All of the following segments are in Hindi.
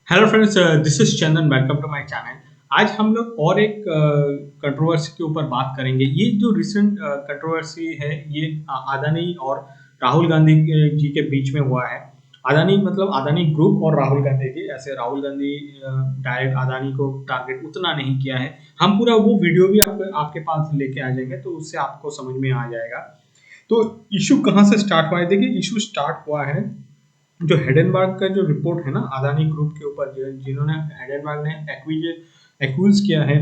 Hello friends, this is Chandan. Welcome to my channel. आज हम लोग और एक कंट्रोवर्सी के ऊपर बात करेंगे। ये जो रिसेंट कंट्रोवर्सी है, ये अदानी और राहुल गांधी जी के बीच में हुआ है। अदानी मतलब अदानी ग्रुप और राहुल गांधी जी। ऐसे राहुल गांधी डायरेक्ट अदानी को टारगेट उतना नहीं किया है। हम पूरा वो वीडियो भी आपके पास लेके आ जाएंगे, तो उससे आपको समझ में आ जाएगा। तो इशू कहाँ से स्टार्ट हुआ है? देखिए, इशू स्टार्ट हुआ है जो हेडनबर्ग का जो रिपोर्ट है ना अदानी ग्रुप के ऊपर, जिन्होंने हेडनबर्ग ने एक्यूज किया है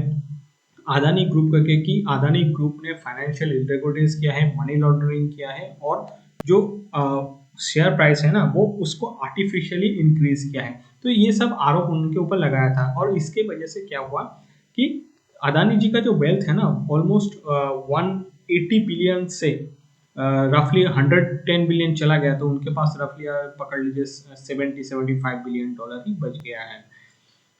अदानी ग्रुप करके कि अदानी ग्रुप ने फाइनेंशियल इरेगुलरिटीज किया है, मनी लॉन्ड्रिंग किया है, और जो शेयर प्राइस है ना वो उसको आर्टिफिशियली इंक्रीज किया है। तो ये सब आरोप उनके ऊपर लगाया था, और इसके वजह से क्या हुआ कि अदानी जी का जो वेल्थ है ना ऑलमोस्ट 180 बिलियन से रफली 110 बिलियन चला गया। तो उनके पास रफली पकड़ लीजिए 70-75 बिलियन डॉलर ही बच गया है।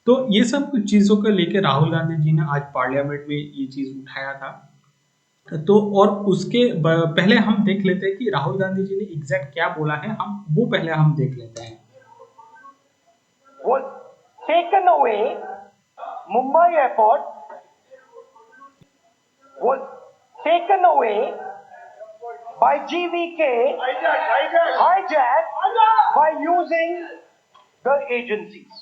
तो ये सब कुछ चीजों को लेके राहुल गांधी जी ने आज पार्लियामेंट में ये चीज उठाया था। तो और उसके पहले हम देख लेते हैं कि राहुल गांधी जी ने एग्जैक्ट क्या बोला है। हम वो पहले हम देख लेते हैं। Was taken away. Mumbai airport was taken away by GVK, hijacked by using the agencies.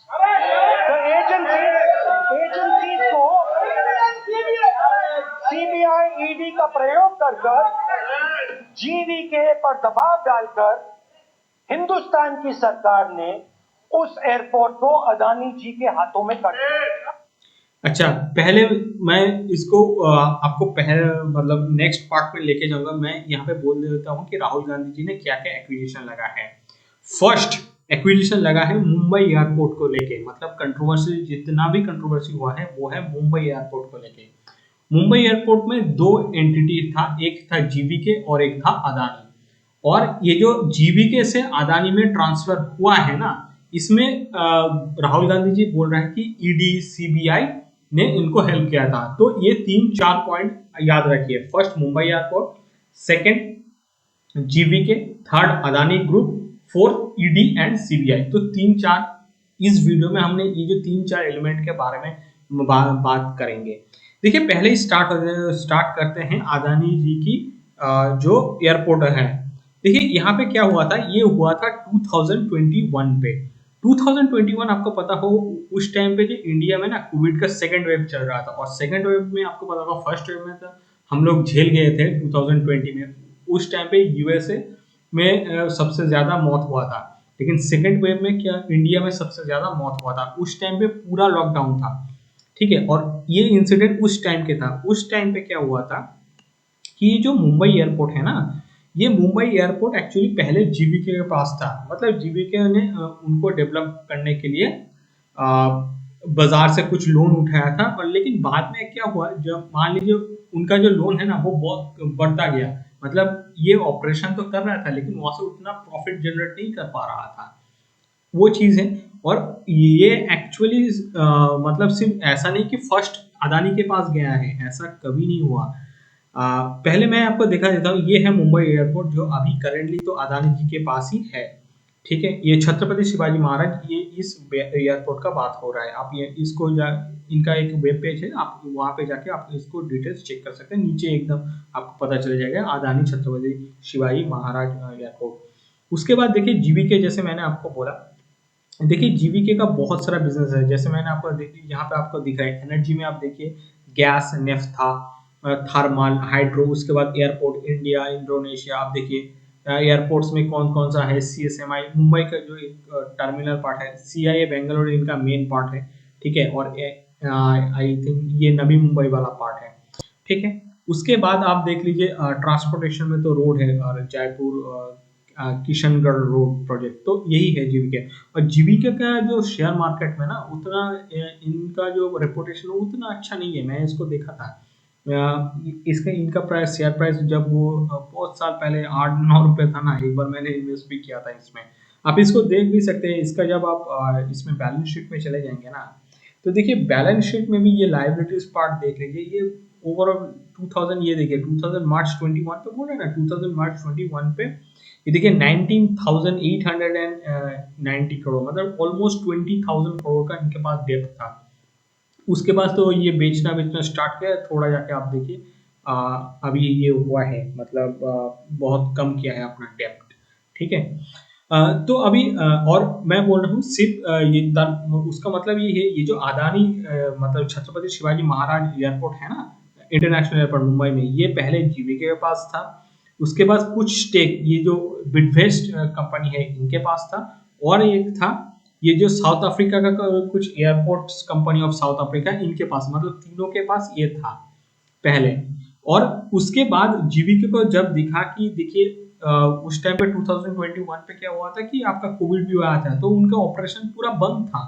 The agencies को CBI ED का प्रयोग कर GVK पर दबाव डालकर हिंदुस्तान की सरकार ने उस एयरपोर्ट को अदानी जी के हाथों में कर दिया। अच्छा, पहले मैं इसको आपको पहले मतलब नेक्स्ट पार्ट में लेके जाऊंगा। मैं यहाँ पे बोल देता हूँ कि राहुल गांधी जी ने क्या क्या एक्विजिशन लगा है। फर्स्ट एक्विजिशन लगा है मुंबई एयरपोर्ट को लेके। मतलब कंट्रोवर्सी, जितना भी कंट्रोवर्सी हुआ है वो है मुंबई एयरपोर्ट को लेके। मुंबई एयरपोर्ट में दो एंटिटी था, एक था जीवीके और एक था अदानी। और ये जो जीवीके से अदानी में ट्रांसफर हुआ है ना, इसमें राहुल गांधी जी बोल रहे हैं कि ईडी सीबीआई ने इनको हेल्प किया था। तो ये 3-4 पॉइंट याद रखिए। First Mumbai airport, second GVK, third Adani group, fourth ED and CBI. तो 3-4 इस वीडियो में हमने ये जो 3-4 एलिमेंट के बारे में बात करेंगे। देखिए, पहले ही स्टार्ट करते हैं अदानी जी की जो एयरपोर्ट है। देखिए यहाँ पे क्या हुआ था, ये हुआ था 2021 पे। 2021 आपको पता हो, उस टाइम पे जो इंडिया में ना कोविड का सेकंड वेव चल रहा था। और सेकंड वेव में आपको पता होगा, फर्स्ट वेव में तो हम लोग झेल गए थे 2020 में। उस टाइम पे यूएसए में सबसे ज्यादा मौत हुआ था। लेकिन सेकंड वेव में क्या इंडिया में सबसे ज्यादा मौत हुआ था। उस टाइम पे पूरा लॉकडाउन था, ठीक है। और ये इंसिडेंट उस टाइम के था। उस टाइम पे क्या हुआ था कि ये जो मुंबई एयरपोर्ट है ना, ये मुंबई एयरपोर्ट एक्चुअली पहले जीवीके के पास था। मतलब जीवीके ने उनको डेवलप करने के लिए अ, बाजार से कुछ लोन उठाया था। और लेकिन बाद में क्या हुआ, जब मान लीजिए उनका जो लोन है ना वो बहुत बढ़ता गया। मतलब ये ऑपरेशन तो कर रहा था, लेकिन वहां से उतना प्रॉफिट जनरेट नहीं कर पा रहा था। वो चीज है। और ये एक्चुअली मतलब सिर्फ ऐसा नहीं कि फर्स्ट अदानी के पास गया है, ऐसा कभी नहीं हुआ। पहले मैं आपको दिखा देता हूँ। ये है मुंबई एयरपोर्ट, जो अभी करेंटली तो अदानी जी के पास ही है, ठीक है। ये छत्रपति शिवाजी महाराज, ये इस एयरपोर्ट का बात हो रहा है। आप ये इसको इनका एक वेब पेज है, आप वहां पे जाके आप इसको डिटेल्स चेक कर सकते हैं। नीचे एकदम आपको पता चल जाएगा अदानी छत्रपति शिवाजी महाराज एयरपोर्ट। उसके बाद देखिए जीवीके, जैसे मैंने आपको बोला। देखिए जीवीके का बहुत सारा बिजनेस है। जैसे मैंने आपको यहाँ पे आपको दिख रहा है एनर्जी में, आप देखिए गैस, नेफ्था, थर्मल, हाइड्रो। उसके बाद एयरपोर्ट इंडिया, इंडोनेशिया। आप देखिए एयरपोर्ट्स में कौन कौन सा है। सीएसएमआई मुंबई का जो एक टर्मिनल पार्ट है, सीआईए बेंगलोर इनका मेन पार्ट है, ठीक है। और आई थिंक ये नवी मुंबई वाला पार्ट है, ठीक है। उसके बाद आप देख लीजिए ट्रांसपोर्टेशन में तो रोड है, और जयपुर किशनगढ़ रोड प्रोजेक्ट। तो यही है जीवीके। और जीवीके का जो शेयर मार्केट में ना उतना इनका जो रेपुटेशन है उतना अच्छा नहीं है। मैं इसको देखा था। इसका इनका प्राइस, शेयर प्राइस जब वो बहुत साल पहले 8-9 रुपए था ना, एक बार मैंने इन्वेस्ट भी किया था इसमें। आप इसको देख भी सकते हैं। इसका जब आप इसमें बैलेंस शीट में चले जाएंगे ना, तो देखिए बैलेंस शीट में भी ये लायबिलिटीज पार्ट देख लीजिए। ये ओवरऑल 2000, ये देखिए 2000 मार्च 21 पे बोल रहे हैं ना, 2000 मार्च 21 पे ये देखिए 19,890 करोड़, मतलब ऑलमोस्ट 20,000 करोड़ का इनके पास डेब्ट था। उसके बाद तो ये बेचना बेचना स्टार्ट किया, थोड़ा जाके आप देखिए अभी ये हुआ है, मतलब बहुत कम किया है अपना डेब्ट। ठीक है। तो अभी और मैं बोल रहा हूँ सिर्फ उसका मतलब ये है, ये जो अदानी मतलब छत्रपति शिवाजी महाराज एयरपोर्ट है ना, इंटरनेशनल एयरपोर्ट मुंबई में, ये पहले जीवीके के पास था। उसके बाद कुछ स्टेक ये जो बिडवेस्ट कंपनी है इनके पास था, और एक था ये जो साउथ अफ्रीका का कुछ airports company of south Africa इनके पास, मतलब तीनों के पास ये था पहले। और उसके बाद जीवीके को जब दिखा कि देखिए उस टाइम पे 2021 पे क्या हुआ था कि आपका कोविड भी आया था, तो उनका ऑपरेशन पूरा बंद था।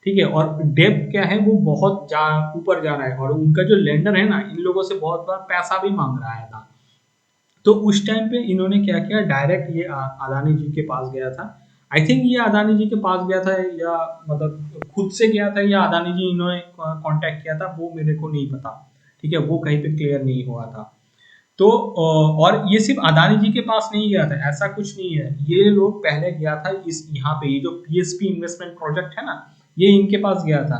ठीक है, और डेब्ट क्या है वो बहुत ऊपर जा रहा है, और उनका जो लेंडर है ना, इन लोगों से बहुत बार पैसा भी मांग रहा था। तो उस टाइम पे इन्होंने क्या किया, डायरेक्ट ये अदानी जी के पास गया था। आई थिंक ये अदानी जी के पास गया था, या मतलब खुद से गया था, या अदानी जी इन्होंने कांटेक्ट किया था, वो मेरे को नहीं पता। ठीक है, वो कहीं पे क्लियर नहीं हुआ था। तो और ये सिर्फ अदानी जी के पास नहीं गया था, ऐसा कुछ नहीं है, ये लोग पहले गया था इस यहाँ पे, ये जो पीएसपी इन्वेस्टमेंट प्रोजेक्ट है ना, ये इनके पास गया था।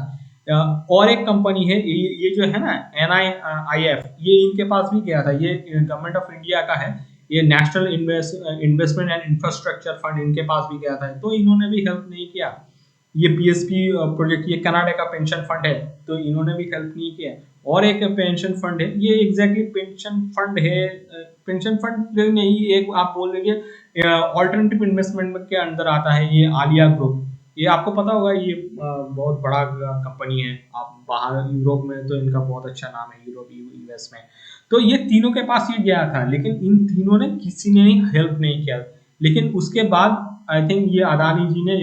और एक कंपनी है ये जो है ना NIIF, ये इनके पास भी गया था, ये गवर्नमेंट ऑफ इंडिया का है, ये national investment and infrastructure fund इनके पास भी गया था, तो इन्होंने भी हेल्प नहीं किया। ये पीएसपी प्रोजेक्ट, ये कनाडा का पेंशन फंड है, तो इन्होंने भी हेल्प नहीं किया। और एक पेंशन फंड है, ये एग्जैक्टली पेंशन फंड है, पेंशन फंड नहीं, एक आप बोल लीजिए ऑल्टरनेटिव इन्वेस्टमेंट के अंदर आता है, ये आलिया ग्रुप। ये आपको पता होगा, ये बहुत बड़ा कंपनी है, आप बाहर यूरोप में तो इनका बहुत अच्छा नाम है, यूरोप यूएस में। तो ये तीनों के पास ये गया था, लेकिन इन तीनों ने किसी ने हेल्प नहीं किया। लेकिन उसके बाद आई थिंक ये अदानी जी ने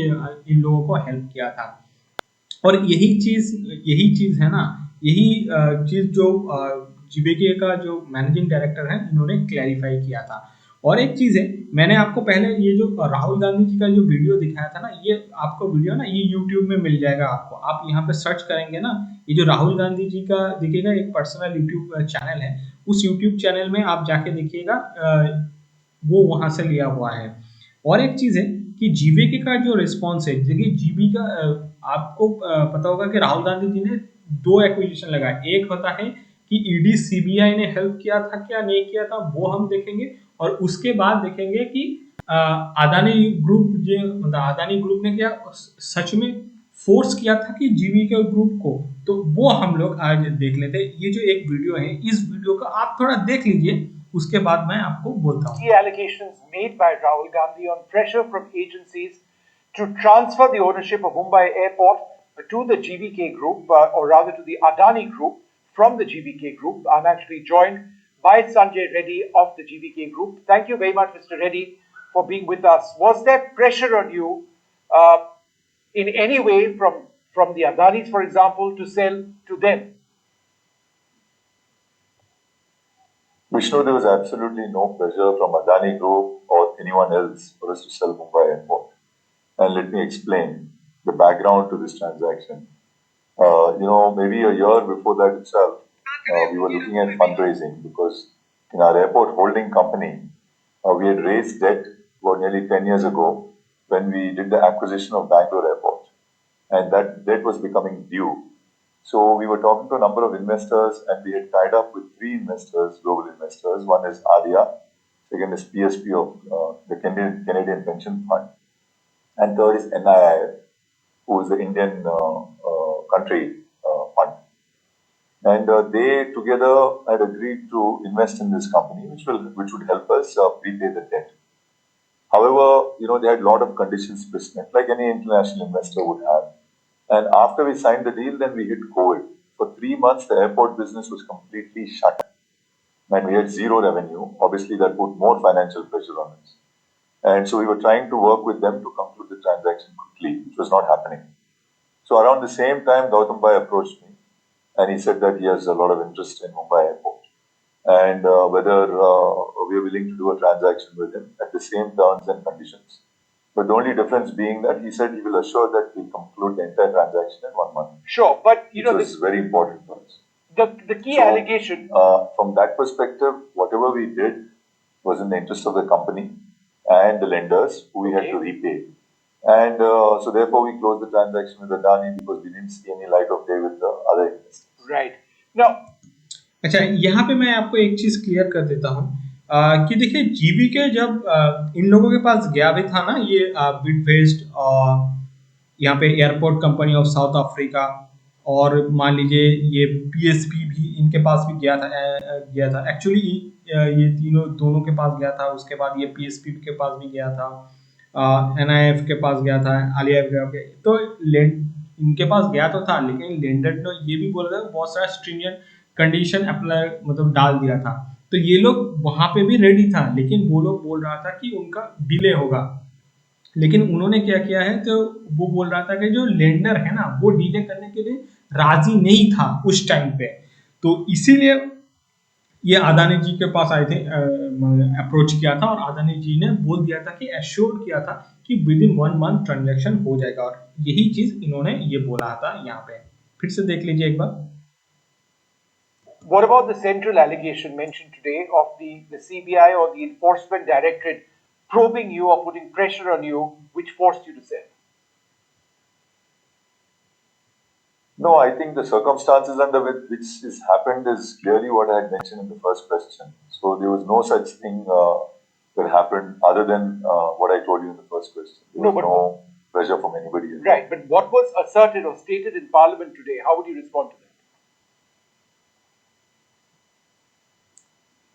इन लोगों को हेल्प किया था। और यही चीज है ना, यही चीज जो जीबीके का जो मैनेजिंग डायरेक्टर है इन्होंने क्लैरिफाई किया था। और एक चीज है, मैंने आपको पहले ये जो राहुल गांधी जी का जो वीडियो दिखाया था ना, ये आपको वीडियो ना ये यूट्यूब में मिल जाएगा आपको, आप यहाँ पे सर्च करेंगे ना, ये जो राहुल गांधी जी का दिखेगा, एक पर्सनल यूट्यूब चैनल है, उस यूट्यूब चैनल में आप जाके देखिएगा, वो वहां से लिया हुआ है। और एक चीज है कि जीबीके का जो रिस्पॉन्स है, देखिए जीबी का आपको पता होगा कि राहुल गांधी जी ने दो एक्विजिशन लगाए, एक होता है कि ईडी सीबीआई ने हेल्प किया था क्या नहीं किया था, वो हम देखेंगे। और उसके बाद देखेंगे कि अदानी ग्रुप जो, मतलब अदानी ग्रुप ने क्या सच में फोर्स किया था कि जीबीके ग्रुप को, तो वो हम लोग आज देख लेते हैं। ये जो एक वीडियो है, इस वीडियो को आप थोड़ा देख लीजिए, उसके बाद मैं आपको बोलता हूँ। Key allegations made by Rahul Gandhi on pressure from agencies to transfer the ownership of Mumbai Airport to the GVK Group, or rather to the Adani Group from the GVK Group. I'm actually joined by Sanjay Reddy of the GVK Group. Thank you very much, Mr. Reddy, for being with us. Was there pressure on you in any way from the Adanis, for example, to sell to them? Vishnu, there was absolutely no pressure from Adani Group or anyone else for us to sell Mumbai Airport. And let me explain the background to this transaction. Maybe a year before that itself, we were looking at fundraising because in our airport holding company, we had raised debt about nearly 10 years ago when we did the acquisition of Bangalore Airport. And that debt was becoming due. So we were talking to a number of investors and we had tied up with three investors, global investors. One is ADIA, second is PSP of the Canadian Pension Fund, and third is NIIF, who is the Indian country fund. And they together had agreed to invest in this company, which would help us repay the debt. However, they had a lot of conditions precedent, like any international investor would have. And after we signed the deal, then we hit COVID. For 3 months, the airport business was completely shut. And we had zero revenue. Obviously, that put more financial pressure on us. And so we were trying to work with them to conclude the transaction quickly, which was not happening. So around the same time, Gautam Bhai approached me. And he said that he has a lot of interest in Mumbai Airport. And whether we are willing to do a transaction with him at the same terms and conditions. But the only difference being that he said he will assure that we conclude the entire transaction in 1 month. Sure, but this is very important for us. the key So, allegation. From that perspective, whatever we did was in the interest of the company and the lenders who we had to repay. And so therefore we closed the transaction with Adani because we didn't see any light of day with the other investors. Right. Now, अच्छा, यहाँ पे मैं आपको एक चीज क्लियर कर देता हूँ कि देखिए जीवी के जब इन लोगों के पास गया भी था ना ये बिटवेस्ट यहाँ पे airport company of south Africa और मान लीजिए ये पीएसपी भी इनके पास भी गया था एक्चुअली ये तीनों दोनों के पास गया था उसके बाद ये पीएसपी के पास भी गया था एनआईएफ के पास गया था आलिया के तो इनके पास गया तो था लेकिन लेंडर ने ये भी बोला था बहुत सारा स्ट्रिंजेंट कंडीशन अप्लाई मतलब डाल दिया था तो ये लोग वहां पे भी रेडी था लेकिन वो लोग बोल रहा था कि उनका डिले होगा लेकिन उन्होंने क्या किया है तो वो बोल रहा था कि जो लेंडर है ना वो डिले करने के लिए राजी नहीं था उस टाइम पे तो इसीलिए ये अदानी जी के पास आए थे अप्रोच किया था और अदानी जी ने बोल दिया था कि एश्योर किया था कि विद इन 1 मंथ ट्रांजैक्शन हो जाएगा और यही चीज इन्होंने ये बोला था यहाँ पे फिर से देख लीजिए एक बार what about the central allegation mentioned today of the CBI or the Enforcement Directorate probing you or putting pressure on you, which forced you to sell? No, I think the circumstances under which this happened is clearly what I had mentioned in the first question. So there was no such thing that happened other than what I told you in the first question. There was no pressure from anybody else. Right, but what was asserted or stated in Parliament today? How would you respond to that?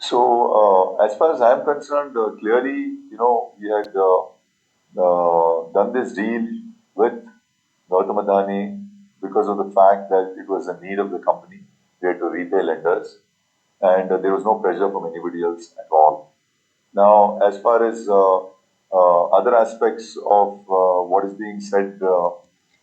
So, as far as I am concerned, clearly, we had done this deal with Gautam Adani because of the fact that it was a need of the company. We had to repay lenders, and there was no pressure from anybody else at all. Now, as far as other aspects of what is being said.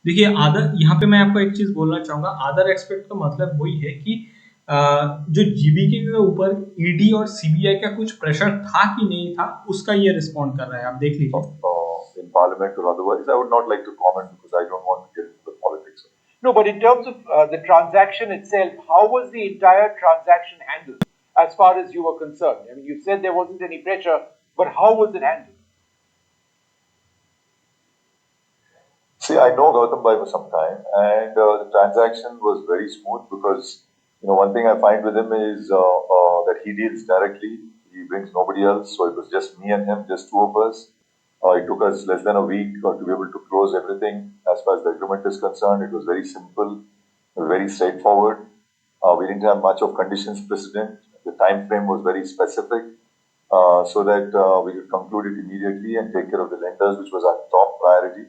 देखिए आदर यहाँ पे मैं आपको एक चीज बोलना चाहूंगा आदर एक्सपेक्ट का मतलब वही है कि जो जीबीके के ऊपर ईडी और सीबीआई का कुछ प्रेशर था कि नहीं था उसका ये रिस्पॉन्ड कर रहा है आप देख लीजिए in parliament or otherwise I would not like to comment because I don't want to get into the politics. No, but in terms of the transaction itself, how was the entire transaction handled as far as you were concerned? I mean, you said there wasn't any pressure, but how was it handled? See, I know Gautam Bhai for some time, and the transaction was very smooth because one thing I find with him is that he deals directly. He brings nobody else, so it was just me and him, just two of us. It took us less than a week to be able to close everything. As far as the agreement is concerned, it was very simple, very straightforward. We didn't have much of conditions precedent. The time frame was very specific, so that we could conclude it immediately and take care of the lenders, which was our top priority.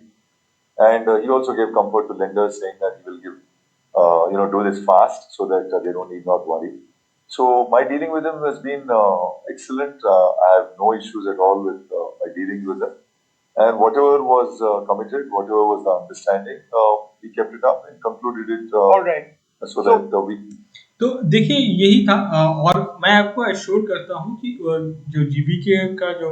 And he also gave comfort to lenders, saying that he will give, do this fast so that they don't need not worry. So my dealing with him has been excellent. I have no issues at all with my dealings with him. And whatever was committed, whatever was the understanding, we kept it up and concluded it. All right. So that we. तो देखिए यही था और मैं आपको एश्योर करता हूँ कि जो जीबीके का जो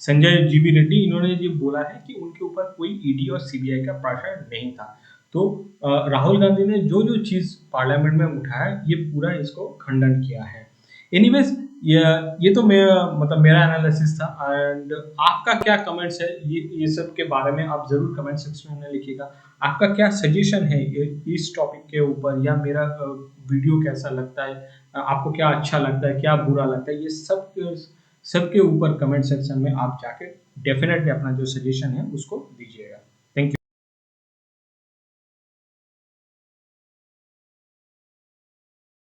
संजय जीवी रेड्डी इन्होंने ये बोला है कि उनके ऊपर कोई ईडी और सीबीआई का प्रेशर नहीं था तो राहुल गांधी ने जो जो चीज पार्लियामेंट में उठाया ये पूरा इसको खंडन किया है एनीवेज ये तो मेरा एनालिसिस था एंड आपका क्या कमेंट्स है ये सब के बारे में आप जरूर कमेंट सेक्शन में लिखिएगा आपका क्या सजेशन है इस टॉपिक के ऊपर या मेरा वीडियो कैसा लगता है आपको क्या अच्छा लगता है क्या बुरा लगता है ये सबके ऊपर कमेंट सेक्शन में आप जाके डेफिनेटली अपना जो सजेशन है उसको दीजिएगा